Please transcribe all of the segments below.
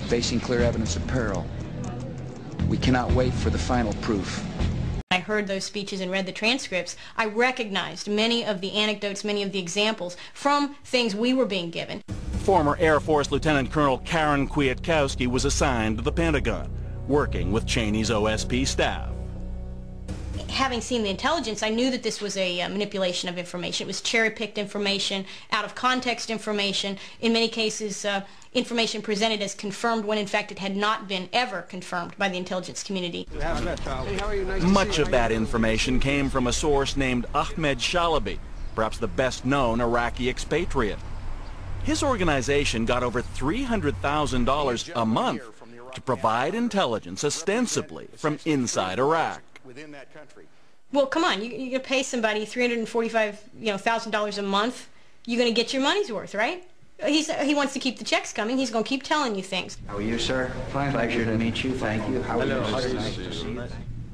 facing clear evidence of peril. We cannot wait for the final proof. I heard those speeches and read the transcripts. I recognized many of the anecdotes, many of the examples from things we were being given. Former Air Force Lieutenant Colonel Karen Kwiatkowski was assigned to the Pentagon, working with Cheney's OSP staff. Having seen the intelligence, I knew that this was a manipulation of information. It was cherry-picked information, out-of-context information, in many cases information presented as confirmed when in fact it had not been ever confirmed by the intelligence community. Much of that information came from a source named Ahmed Shalabi, perhaps the best-known Iraqi expatriate. His organization got over $300,000 a month to provide intelligence ostensibly from inside Iraq. Well, come on, you pay somebody $345,000 a month, you're going to get your money's worth, right? He wants to keep the checks coming. He's going to keep telling you things. How are you, sir? Fine. Pleasure to meet you. Thank you. How are you? Nice to see you.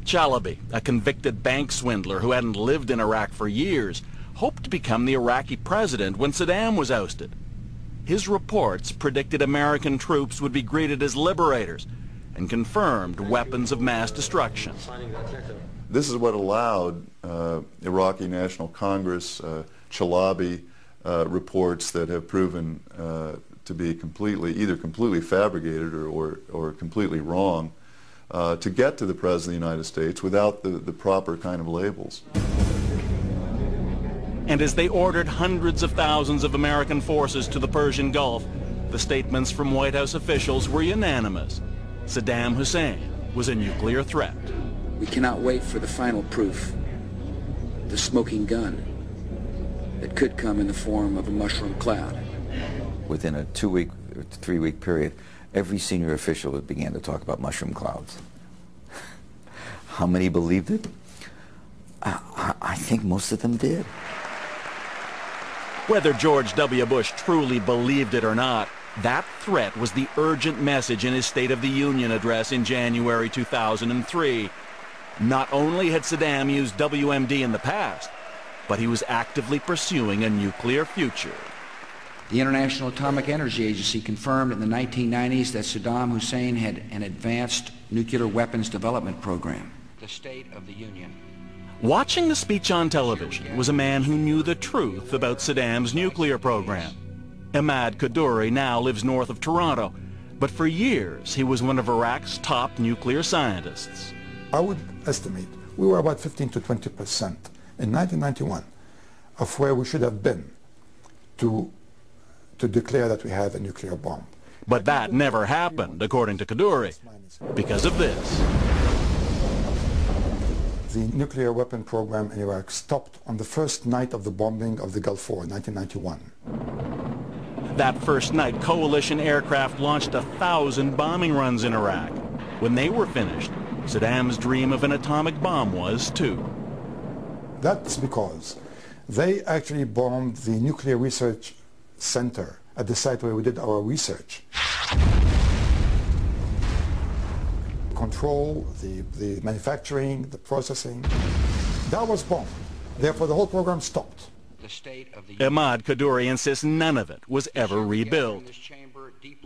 Chalabi, a convicted bank swindler who hadn't lived in Iraq for years, hoped to become the Iraqi president when Saddam was ousted. His reports predicted American troops would be greeted as liberators and confirmed weapons of mass destruction. This is what allowed Iraqi National Congress, Chalabi, reports that have proven to be either completely fabricated or completely wrong, to get to the President of the United States without the proper kind of labels. And as they ordered hundreds of thousands of American forces to the Persian Gulf, the statements from White House officials were unanimous. Saddam Hussein was a nuclear threat. We cannot wait for the final proof, the smoking gun that could come in the form of a mushroom cloud. Within a 2-week or 3-week period, every senior official began to talk about mushroom clouds. How many believed it? I think most of them did. Whether George W. Bush truly believed it or not, that threat was the urgent message in his State of the Union address in January 2003. Not only had Saddam used WMD in the past, but he was actively pursuing a nuclear future. The International Atomic Energy Agency confirmed in the 1990s that Saddam Hussein had an advanced nuclear weapons development program. The State of the Union. Watching the speech on television was a man who knew the truth about Saddam's nuclear program. Ahmad Kaduri now lives north of Toronto, but for years he was one of Iraq's top nuclear scientists. I would estimate we were about 15 to 20% in 1991 of where we should have been to declare that we have a nuclear bomb. But that never happened, according to Kaduri, because of this. The nuclear weapon program in Iraq stopped on the first night of the bombing of the Gulf War in 1991. That first night, coalition aircraft launched 1,000 bombing runs in Iraq. When they were finished, Saddam's dream of an atomic bomb was too. That's because they actually bombed the nuclear research center at the site where we did our research. Control, the manufacturing, the processing, that was bombed. Therefore, the whole program stopped. Ahmad Kaduri insists none of it was ever rebuilt.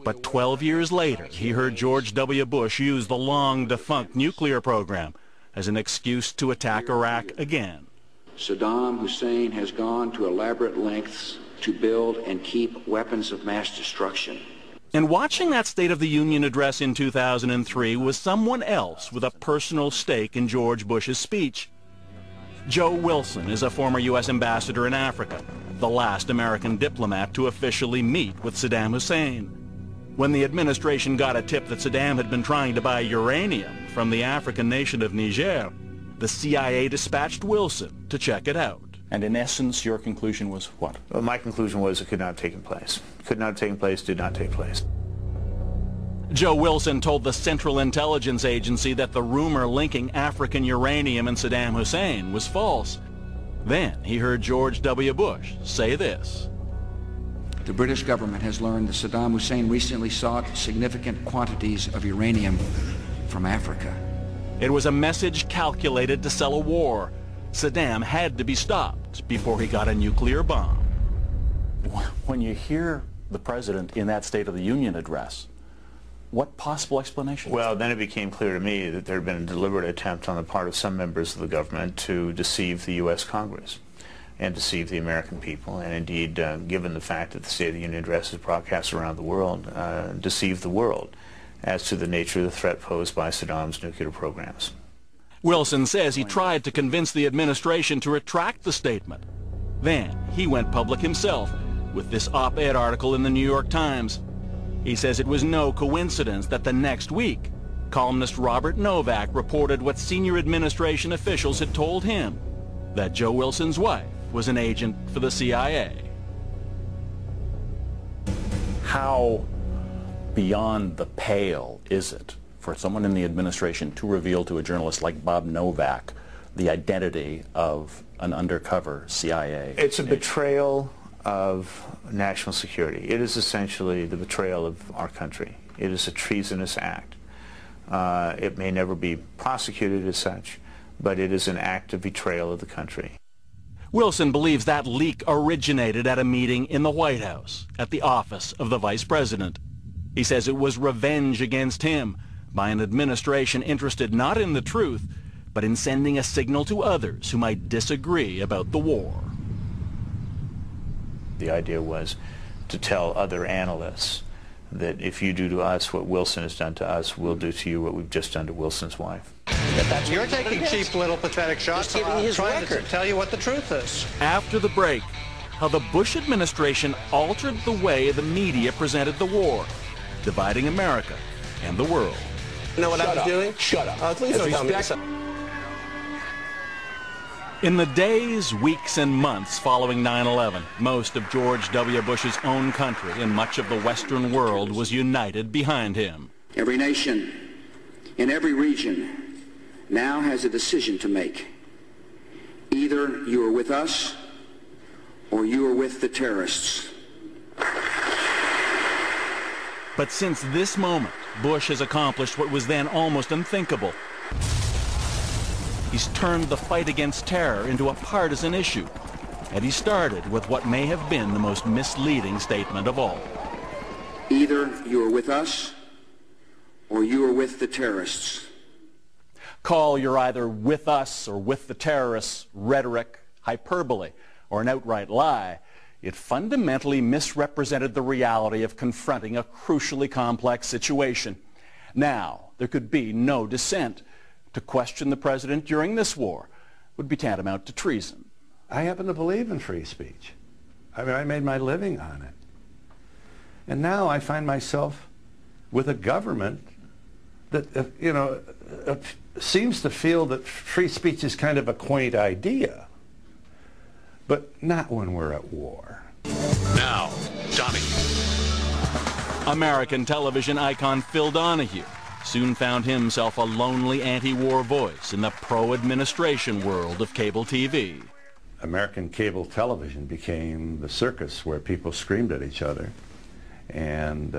But 12 years later, he heard George W. Bush use the long-defunct nuclear program as an excuse to attack Iraq again. Saddam Hussein has gone to elaborate lengths to build and keep weapons of mass destruction. And watching that State of the Union address in 2003 was someone else with a personal stake in George Bush's speech. Joe Wilson is a former U.S. ambassador in Africa, the last American diplomat to officially meet with Saddam Hussein. When the administration got a tip that Saddam had been trying to buy uranium from the African nation of Niger, the CIA dispatched Wilson to check it out. And in essence, your conclusion was what? Well, my conclusion was it could not have taken place. Could not have taken place, did not take place. Joe Wilson told the Central Intelligence Agency that the rumor linking African uranium and Saddam Hussein was false. Then he heard George W. Bush say this. The British government has learned that Saddam Hussein recently sought significant quantities of uranium from Africa. It was a message calculated to sell a war. Saddam had to be stopped before he got a nuclear bomb. When you hear the president in that State of the Union address What possible explanation? Well, then it became clear to me that there had been a deliberate attempt on the part of some members of the government to deceive the U.S. Congress and deceive the American people, and indeed, given the fact that the State of the Union address is broadcast around the world, deceive the world as to the nature of the threat posed by Saddam's nuclear programs. Wilson says he tried to convince the administration to retract the statement. Then he went public himself with this op-ed article in the New York Times. He says it was no coincidence that the next week, columnist Robert Novak reported what senior administration officials had told him, that Joe Wilson's wife was an agent for the CIA. How beyond the pale is it for someone in the administration to reveal to a journalist like Bob Novak the identity of an undercover CIA It's a agent? betrayal of national security. It is essentially the betrayal of our country. It is a treasonous act. It may never be prosecuted as such, but it is an act of betrayal of the country. Wilson believes that leak originated at a meeting in the White House, at the office of the Vice President. He says it was revenge against him by an administration interested not in the truth, but in sending a signal to others who might disagree about the war. The idea was to tell other analysts that if you do to us what Wilson has done to us, we'll do to you what we've just done to Wilson's wife. You're taking cheap little pathetic shots. I'm trying to tell you what the truth is. After the break, how the Bush administration altered the way the media presented the war, dividing America and the world. You know what I was doing? Shut up. Please don't tell me this. In the days, weeks, and months following 9/11, most of George W. Bush's own country and much of the Western world was united behind him. Every nation in every region now has a decision to make. Either you are with us or you are with the terrorists. But since this moment, Bush has accomplished what was then almost unthinkable. He's turned the fight against terror into a partisan issue, and he started with what may have been the most misleading statement of all. Either you are with us or you are with the terrorists. Call you're either with us or with the terrorists rhetoric, hyperbole, or an outright lie. It fundamentally misrepresented the reality of confronting a crucially complex situation. Now, there could be no dissent. To question the president during this war would be tantamount to treason. I happen to believe in free speech. I mean, I made my living on it. And now I find myself with a government that, seems to feel that free speech is kind of a quaint idea, but not when we're at war. Now, Johnny. American television icon Phil Donahue soon found himself a lonely anti-war voice in the pro-administration world of cable TV. American cable television became the circus where people screamed at each other, and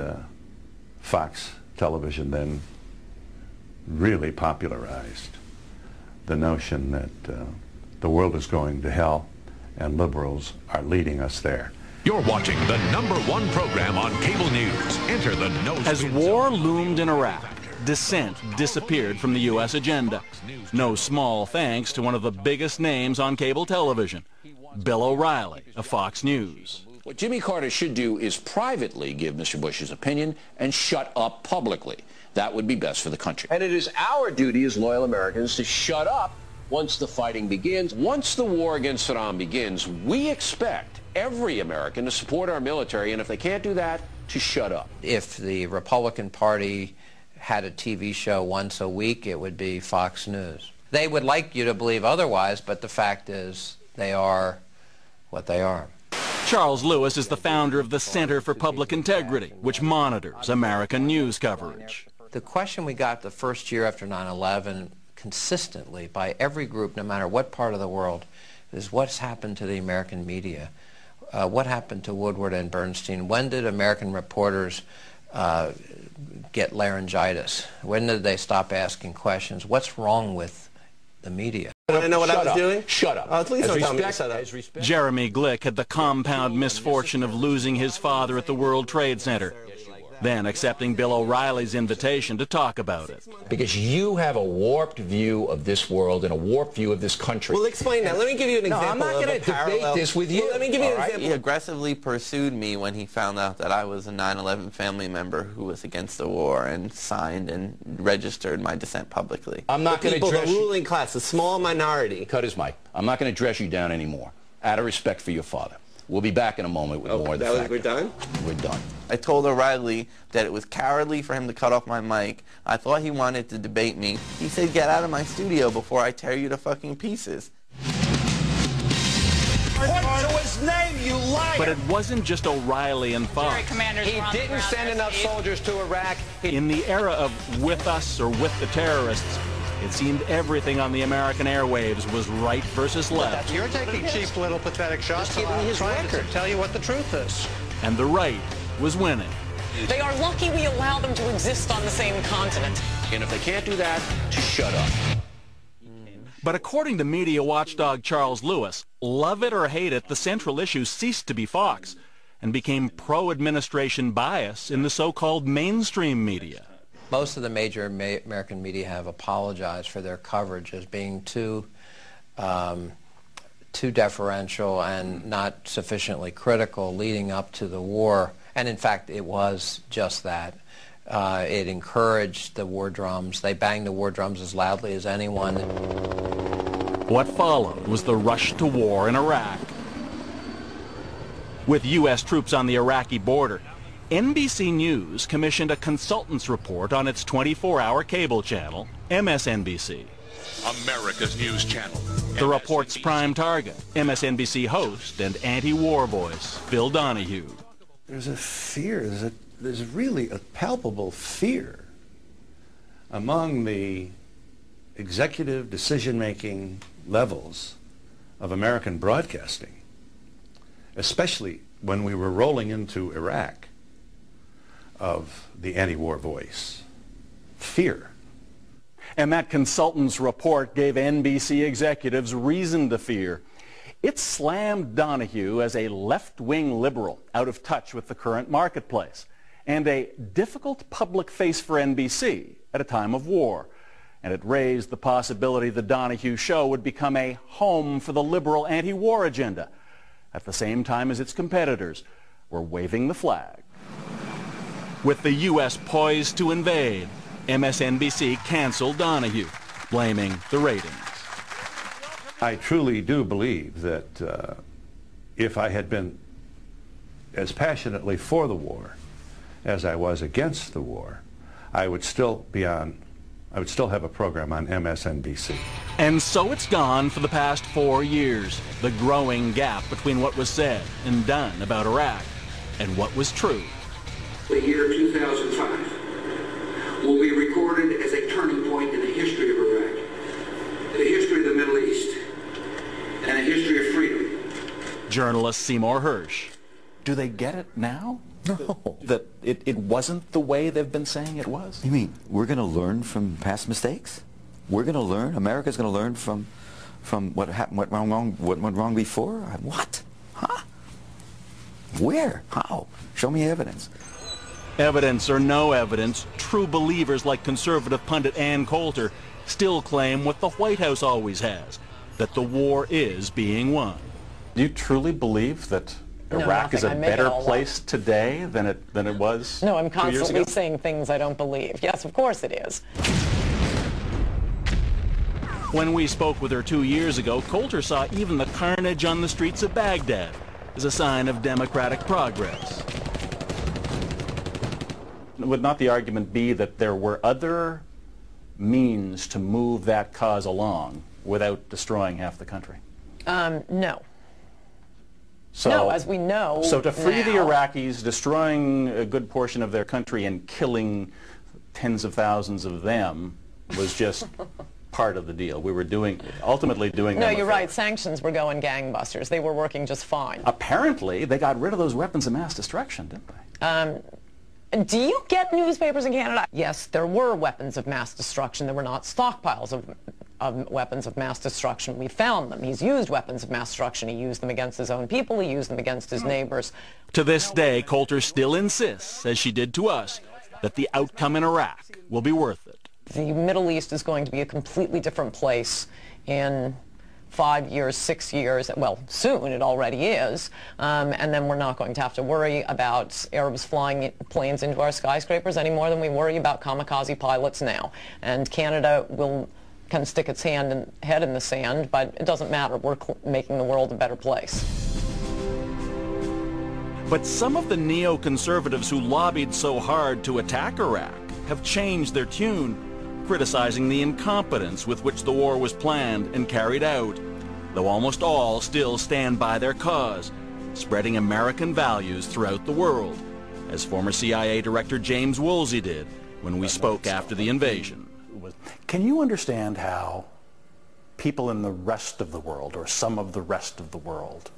Fox television then really popularized the notion that the world is going to hell and liberals are leading us there. You're watching the #1 program on cable news. Enter the No Spin As war loomed in Iraq, dissent disappeared from the U.S. agenda. No small thanks to one of the biggest names on cable television, Bill O'Reilly of Fox News. What Jimmy Carter should do is privately give Mr. Bush's opinion and shut up publicly. That would be best for the country. And it is our duty as loyal Americans to shut up once the fighting begins. Once the war against Saddam begins, we expect every American to support our military, and if they can't do that, to shut up. If the Republican Party had a TV show once a week, it would be Fox News. They would like you to believe otherwise, but the fact is they are what they are. Charles Lewis is the founder of the Center for Public Integrity, which monitors American news coverage. The question we got the first year after 9/11 consistently by every group, no matter what part of the world, is what's happened to the American media? What happened to Woodward and Bernstein? When did American reporters get laryngitis? When did they stop asking questions? What's wrong with the media? Want to know what I was doing? Shut up. Please don't tell me to shut up. Jeremy Glick had the compound misfortune of losing his father at the World Trade Center. then accepting Bill O'Reilly's invitation to talk about it. Because you have a warped view of this world and a warped view of this country. Well, explain that. Let me give you an example. No, I'm not going to debate this with you. Well, let me give you an example. He aggressively pursued me when he found out that I was a 9/11 family member who was against the war and signed and registered my dissent publicly. I'm not going to address the ruling class, the small minority. Cut his mic. I'm not going to dress you down anymore, out of respect for your father. We'll be back in a moment with more of the facts. We're done? We're done. I told O'Reilly that it was cowardly for him to cut off my mic. I thought he wanted to debate me. He said, "Get out of my studio before I tear you to fucking pieces." Point to his name, you liar! But it wasn't just O'Reilly and Fox. He didn't send enough soldiers to Iraq. In the era of with us or with the terrorists, it seemed everything on the American airwaves was right versus left. You're taking cheap little pathetic shots. I'm trying to tell you what the truth is. And the right was winning. They are lucky we allow them to exist on the same continent. And if they can't do that, to shut up. But according to media watchdog Charles Lewis, love it or hate it, the central issue ceased to be Fox and became pro-administration bias in the so-called mainstream media. Most of the major American media have apologized for their coverage as being too deferential and not sufficiently critical leading up to the war. And in fact, it was just that. It encouraged the war drums. They banged the war drums as loudly as anyone. What followed was the rush to war in Iraq. With U.S. troops on the Iraqi border, NBC News commissioned a consultant's report on its 24-hour cable channel, MSNBC. America's news channel. The report's prime target, MSNBC host and anti-war voice, Phil Donahue. There's a fear, there's really a palpable fear among the executive decision-making levels of American broadcasting, especially when we were rolling into Iraq, of the anti-war voice. Fear. And that consultant's report gave NBC executives reason to fear. It slammed Donahue as a left-wing liberal out of touch with the current marketplace and a difficult public face for NBC at a time of war. And it raised the possibility the Donahue show would become a home for the liberal anti-war agenda at the same time as its competitors were waving the flag. With the U.S. poised to invade, MSNBC canceled Donahue, blaming the ratings. I truly do believe that if I had been as passionately for the war as I was against the war, I would still have a program on MSNBC. And so it's gone for the past 4 years, the growing gap between what was said and done about Iraq and what was true. The year 2005 will be recorded as a turning point in the history of Iraq, the history of the Middle East, and a history of freedom. Journalist Seymour Hersh. Do they get it now? No. That it wasn't the way they've been saying it was? You mean we're going to learn from past mistakes? We're going to learn? America's going to learn from what happened, what went wrong before? What? Huh? Where? How? Show me evidence. Evidence or no evidence, true believers like conservative pundit Ann Coulter still claim what the White House always has, that the war is being won. Do you truly believe that Iraq is a better place today than it was? No, I'm 2 years constantly ago? saying things I don't believe. Yes, of course it is. When we spoke with her 2 years ago, Coulter saw even the carnage on the streets of Baghdad as a sign of democratic progress. Would not the argument be that there were other means to move that cause along without destroying half the country? No. So, no, as we know So to free the now, Iraqis, destroying a good portion of their country and killing tens of thousands of them was just part of the deal. We were ultimately doing No, them you're a favor. right. Sanctions were going gangbusters. They were working just fine. Apparently, they got rid of those weapons of mass destruction, didn't they? Do you get newspapers in Canada? Yes, there were weapons of mass destruction. There were not stockpiles of weapons of mass destruction. We found them. He's used weapons of mass destruction. He used them against his own people. He used them against his neighbors. To this day, Coulter still insists, as she did to us, that the outcome in Iraq will be worth it. The Middle East is going to be a completely different place in 5 years, 6 years, well, soon it already is, and then we're not going to have to worry about Arabs flying planes into our skyscrapers any more than we worry about kamikaze pilots now. And Canada can stick its head in the sand, but it doesn't matter. We're making the world a better place. But some of the neoconservatives who lobbied so hard to attack Iraq have changed their tune, criticizing the incompetence with which the war was planned and carried out, though almost all still stand by their cause, spreading American values throughout the world, as former CIA Director James Woolsey did when we spoke after the invasion. Can you understand how people in the rest of the world, or some of the rest of the world,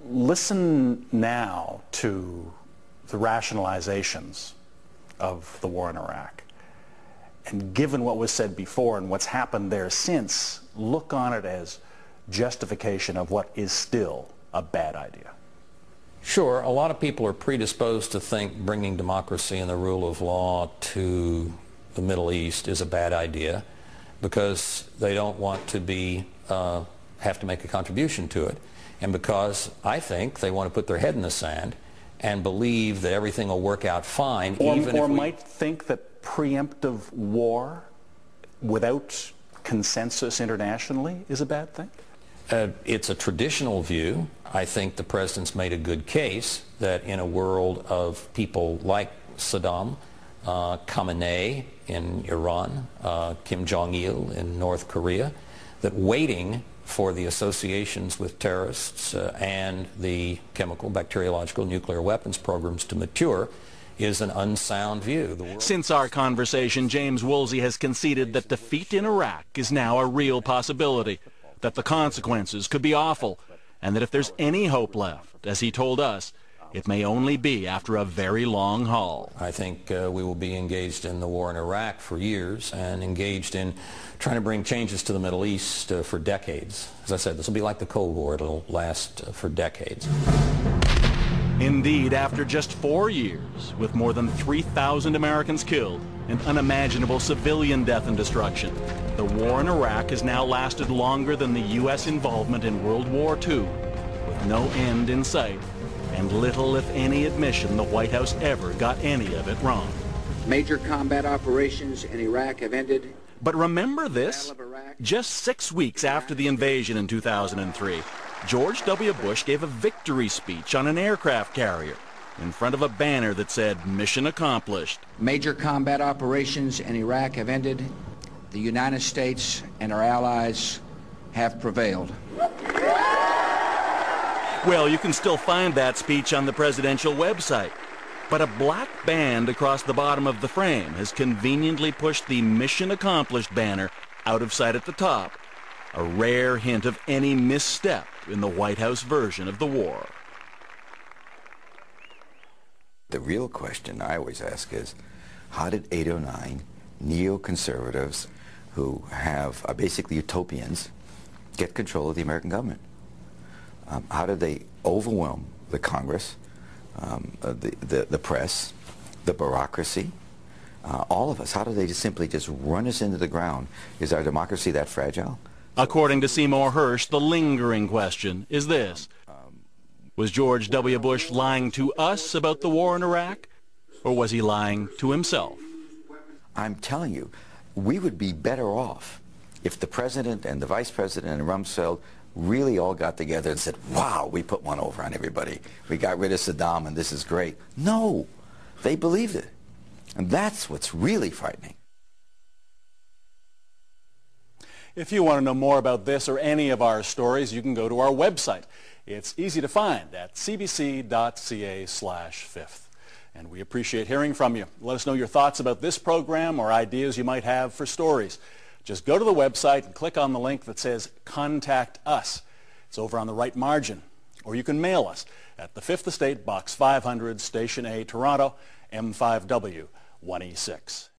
listen now to the rationalizations of the war in Iraq, and given what was said before and what's happened there since, look on it as justification of what is still a bad idea? Sure, a lot of people are predisposed to think bringing democracy and the rule of law to the Middle East is a bad idea because they don't want to have to make a contribution to it, and because I think they want to put their head in the sand and believe that everything will work out fine. Or might think that preemptive war without consensus internationally is a bad thing? It's a traditional view. I think the president's made a good case that in a world of people like Saddam, Khamenei in Iran, Kim Jong-il in North Korea, that waiting for the associations with terrorists and the chemical, bacteriological, nuclear weapons programs to mature is an unsound view. Since our conversation, James Woolsey has conceded that defeat in Iraq is now a real possibility, that the consequences could be awful, and that if there's any hope left, as he told us, it may only be after a very long haul. I think we will be engaged in the war in Iraq for years and engaged in trying to bring changes to the Middle East for decades. As I said, this will be like the Cold War. It'll last for decades. Indeed, after just 4 years, with more than 3,000 Americans killed and unimaginable civilian death and destruction, the war in Iraq has now lasted longer than the U.S. involvement in World War II, with no end in sight, and little, if any, admission the White House ever got any of it wrong. Major combat operations in Iraq have ended. But remember this? Just 6 weeks after the invasion in 2003, George W. Bush gave a victory speech on an aircraft carrier in front of a banner that said, "Mission accomplished." Major combat operations in Iraq have ended. The United States and our allies have prevailed. Well, you can still find that speech on the presidential website. But a black band across the bottom of the frame has conveniently pushed the "Mission Accomplished" banner out of sight at the top, a rare hint of any misstep in the White House version of the war. The real question I always ask is, how did 8 or 9 neoconservatives who are basically utopians get control of the American government? How did they overwhelm the Congress, the press, the bureaucracy, all of us? How did they simply just run us into the ground? Is our democracy that fragile? According to Seymour Hersh, the lingering question is this: was George W. Bush lying to us about the war in Iraq, or was he lying to himself? I'm telling you, we would be better off if the president and the vice president and Rumsfeld really all got together and said, "Wow, we put one over on everybody. We got rid of Saddam and this is great." No, they believed it. And that's what's really frightening. If you want to know more about this or any of our stories, you can go to our website. It's easy to find at cbc.ca/fifth. And we appreciate hearing from you. Let us know your thoughts about this program or ideas you might have for stories. Just go to the website and click on the link that says Contact Us. It's over on the right margin. Or you can mail us at the 5th Estate, Box 500, Station A, Toronto, M5W 1E6.